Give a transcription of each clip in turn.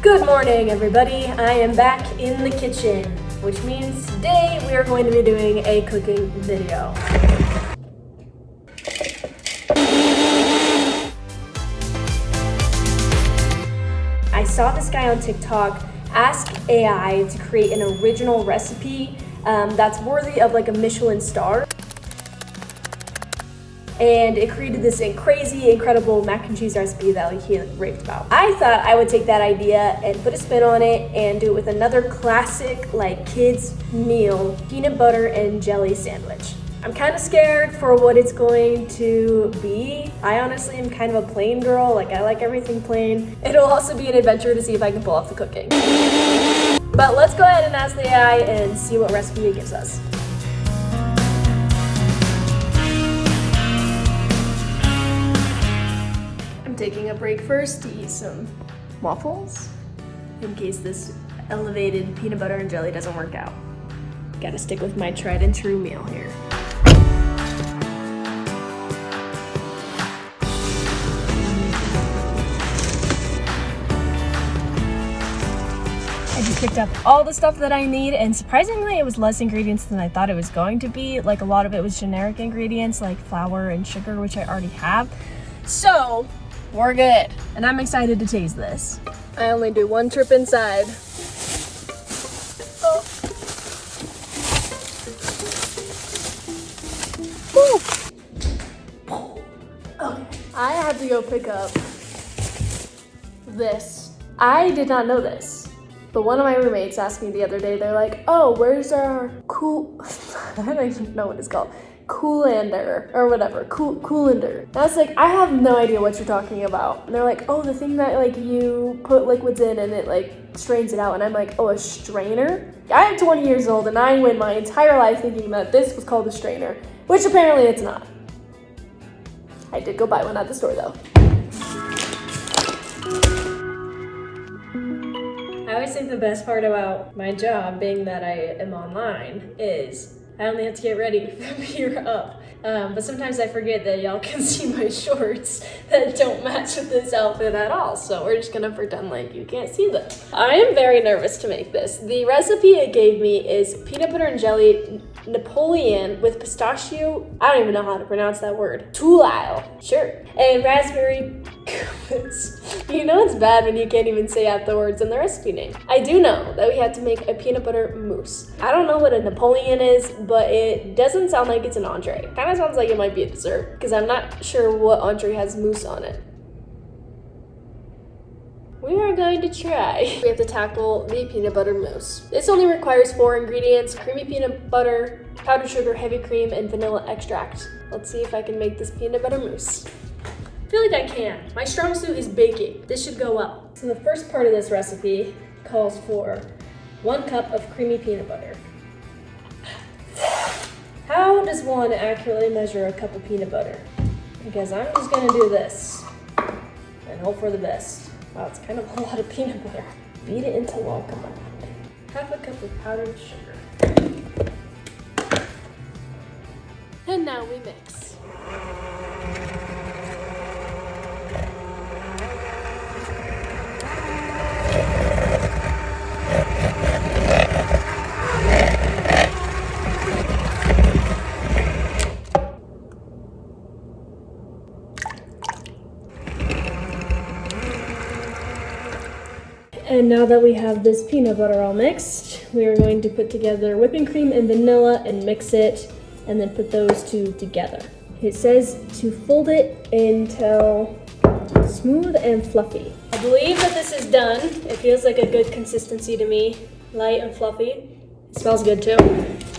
Good morning, everybody. I am back in the kitchen, which means today we are going to be doing a cooking video. I saw this guy on TikTok ask AI to create an original recipe that's worthy of like a Michelin star. And it created this crazy, incredible mac and cheese recipe that he raved about. I thought I would take that idea and put a spin on it and do it with another classic, like, kids meal, peanut butter and jelly sandwich. I'm kind of scared for what it's going to be. I honestly am kind of a plain girl, like I like everything plain. It'll also be an adventure to see if I can pull off the cooking. But let's go ahead and ask the AI and see what recipe it gives us. Taking a break first to eat some waffles in case this elevated peanut butter and jelly doesn't work out. Gotta stick with my tried and true meal here. I just picked up all the stuff that I need, and surprisingly it was less ingredients than I thought it was going to be. Like, a lot of it was generic ingredients like flour and sugar, which I already have. So we're good, and I'm excited to taste this. I only do one trip inside. Oh. Okay, I had to go pick up this. I did not know this, but one of my roommates asked me the other day, they're like, oh, where's our I don't even know what it's called. Colander or whatever, colander. And I was like, I have no idea what you're talking about. And they're like, oh, the thing that like you put liquids in and it like strains it out. And I'm like, oh, a strainer? I am 20 years old and I went my entire life thinking that this was called a strainer, which apparently it's not. I did go buy one at the store though. I always think the best part about my job, being that I am online, is I only have to get ready from here up. But sometimes I forget that y'all can see my shorts that don't match with this outfit at all. So we're just gonna pretend like you can't see them. I am very nervous to make this. The recipe it gave me is peanut butter and jelly Napoleon with pistachio, I don't even know how to pronounce that word, Toulile, sure, and raspberry coulis. You know it's bad when you can't even say out the words in the recipe name. I do know that we had to make a peanut butter mousse. I don't know what a Napoleon is, but it doesn't sound like it's an entree. Kind of sounds like it might be a dessert, because I'm not sure what entree has mousse on it. We are going to try. We have to tackle the peanut butter mousse. This only requires 4 ingredients: creamy peanut butter, powdered sugar, heavy cream, and vanilla extract. Let's see if I can make this peanut butter mousse. I feel like I can. My strong suit is baking. This should go well. So the first part of this recipe calls for 1 cup of creamy peanut butter. How does one accurately measure a cup of peanut butter? Because I'm just gonna do this and hope for the best. Wow, it's kind of a lot of peanut butter. Beat it into welcome. Half a cup of powdered sugar. And now we mix. And now that we have this peanut butter all mixed, we are going to put together whipping cream and vanilla and mix it, and then put those two together. It says to fold it until smooth and fluffy. I believe that this is done. It feels like a good consistency to me, light and fluffy. It smells good too.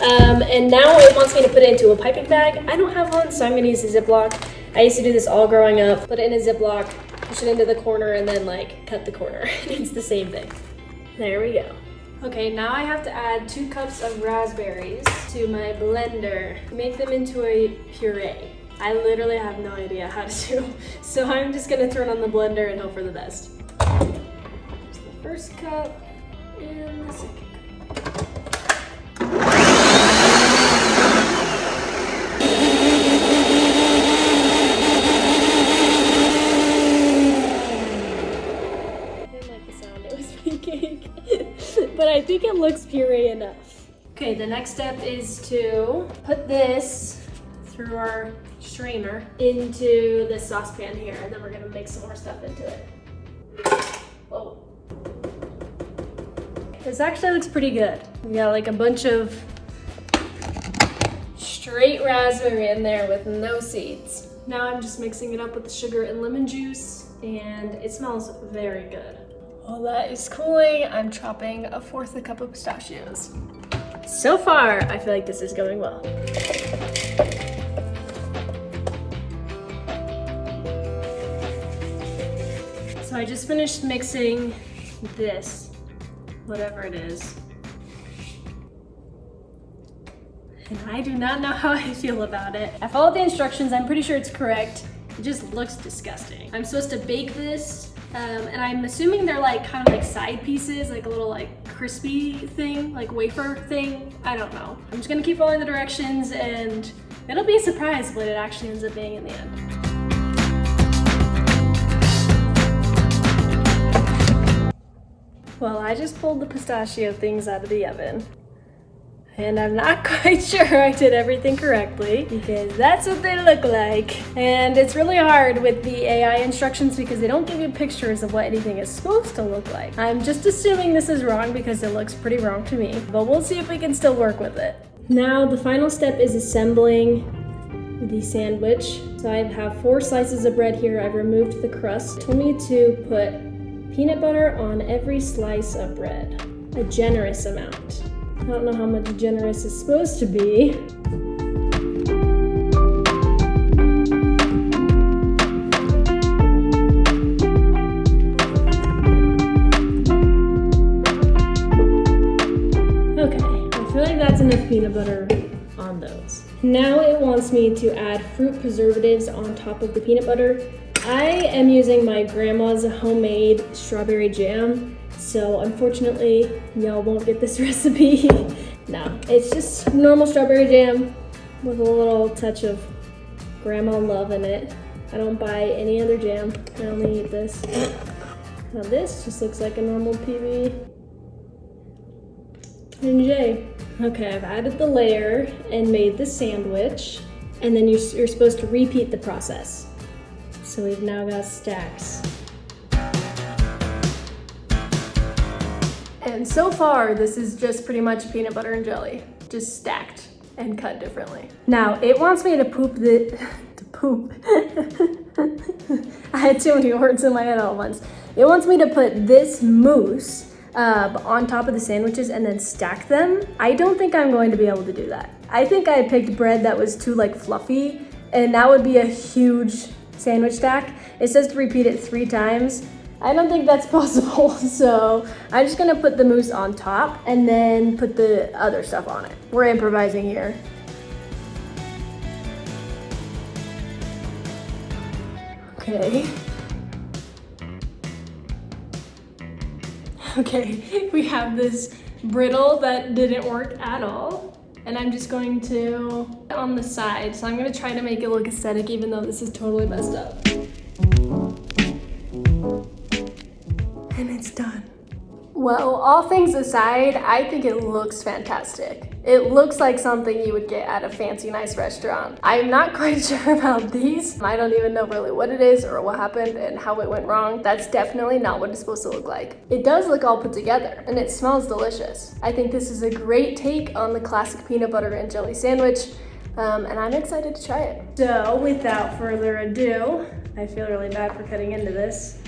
And now it wants me to put it into a piping bag. I don't have one, so I'm gonna use a Ziploc. I used to do this all growing up. Put it in a Ziploc, push it into the corner, and then like cut the corner. It's the same thing. There we go. Okay, now I have to add 2 cups of raspberries to my blender. Make them into a puree. I literally have no idea how to do, so I'm just gonna turn on the blender and hope for the best. Here's the first cup and the second cup. I didn't like the sound it was cake, but I think it looks puree enough. Okay, the next step is to put this through our strainer into this saucepan here, and then we're gonna mix some more stuff into it. Whoa. This actually looks pretty good. We got like a bunch of straight raspberry in there with no seeds. Now I'm just mixing it up with the sugar and lemon juice, and it smells very good. While that is cooling, I'm chopping 1/4 cup of pistachios. So far, I feel like this is going well. So I just finished mixing this, whatever it is. And I do not know how I feel about it. I followed the instructions, I'm pretty sure it's correct. It just looks disgusting. I'm supposed to bake this, and I'm assuming they're like kind of like side pieces, like a little like crispy thing, like wafer thing. I don't know. I'm just gonna keep following the directions, and it'll be a surprise what it actually ends up being in the end. Well, I just pulled the pistachio things out of the oven. And I'm not quite sure I did everything correctly, because that's what they look like. And it's really hard with the AI instructions because they don't give you pictures of what anything is supposed to look like. I'm just assuming this is wrong because it looks pretty wrong to me, but we'll see if we can still work with it. Now the final step is assembling the sandwich. So I have 4 slices of bread here. I've removed the crust. It told me to put peanut butter on every slice of bread, a generous amount. I don't know how much generous is supposed to be. Okay, I feel like that's enough peanut butter on those. Now it wants me to add fruit preservatives on top of the peanut butter. I am using my grandma's homemade strawberry jam. So unfortunately, y'all won't get this recipe. No, it's just normal strawberry jam with a little touch of grandma love in it. I don't buy any other jam. I only eat this. Now this just looks like a normal PB&J. Okay, I've added the layer and made the sandwich. And then you're supposed to repeat the process. So we've now got stacks. And so far, this is just pretty much peanut butter and jelly, just stacked and cut differently. Now, it wants me to poop I had too many words in my head all at once. It wants me to put this mousse on top of the sandwiches and then stack them. I don't think I'm going to be able to do that. I think I picked bread that was too like fluffy, and that would be a huge sandwich stack. It says to repeat it 3 times. I don't think that's possible, so I'm just gonna put the mousse on top and then put the other stuff on it. We're improvising here. Okay. Okay, we have this brittle that didn't work at all. And I'm just going to on the side. So I'm gonna try to make it look aesthetic even though this is totally messed up. And it's done. Well, all things aside, I think it looks fantastic. It looks like something you would get at a fancy, nice restaurant. I'm not quite sure about these. I don't even know really what it is or what happened and how it went wrong. That's definitely not what it's supposed to look like. It does look all put together and it smells delicious. I think this is a great take on the classic peanut butter and jelly sandwich, and I'm excited to try it. So without further ado, I feel really bad for cutting into this.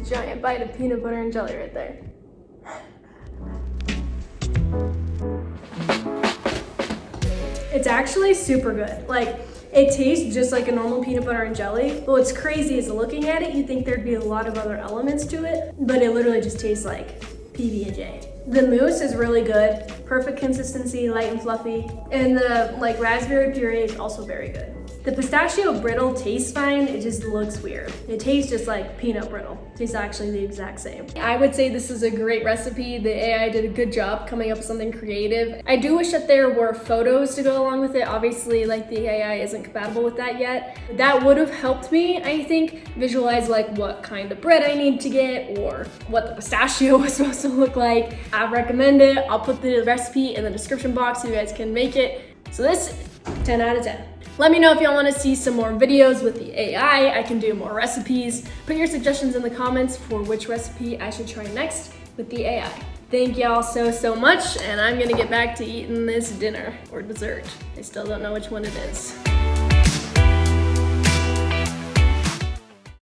Giant bite of peanut butter and jelly right there. It's actually super good. Like, it tastes just like a normal peanut butter and jelly. But what's crazy is looking at it, you'd think there'd be a lot of other elements to it, but it literally just tastes like PB&J. The mousse is really good, perfect consistency, light and fluffy, and the like raspberry puree is also very good. The pistachio brittle tastes fine, it just looks weird. It tastes just like peanut brittle. It tastes actually the exact same. I would say this is a great recipe. The AI did a good job coming up with something creative. I do wish that there were photos to go along with it. Obviously, like, the AI isn't compatible with that yet. That would have helped me, I think, visualize like what kind of bread I need to get or what the pistachio was supposed to look like. I recommend it. I'll put the recipe in the description box so you guys can make it. So this, 10 out of 10. Let me know if y'all want to see some more videos with the AI. I can do more recipes. Put your suggestions in the comments for which recipe I should try next with the AI. Thank y'all so much, and I'm gonna get back to eating this dinner or dessert. I still don't know which one it is.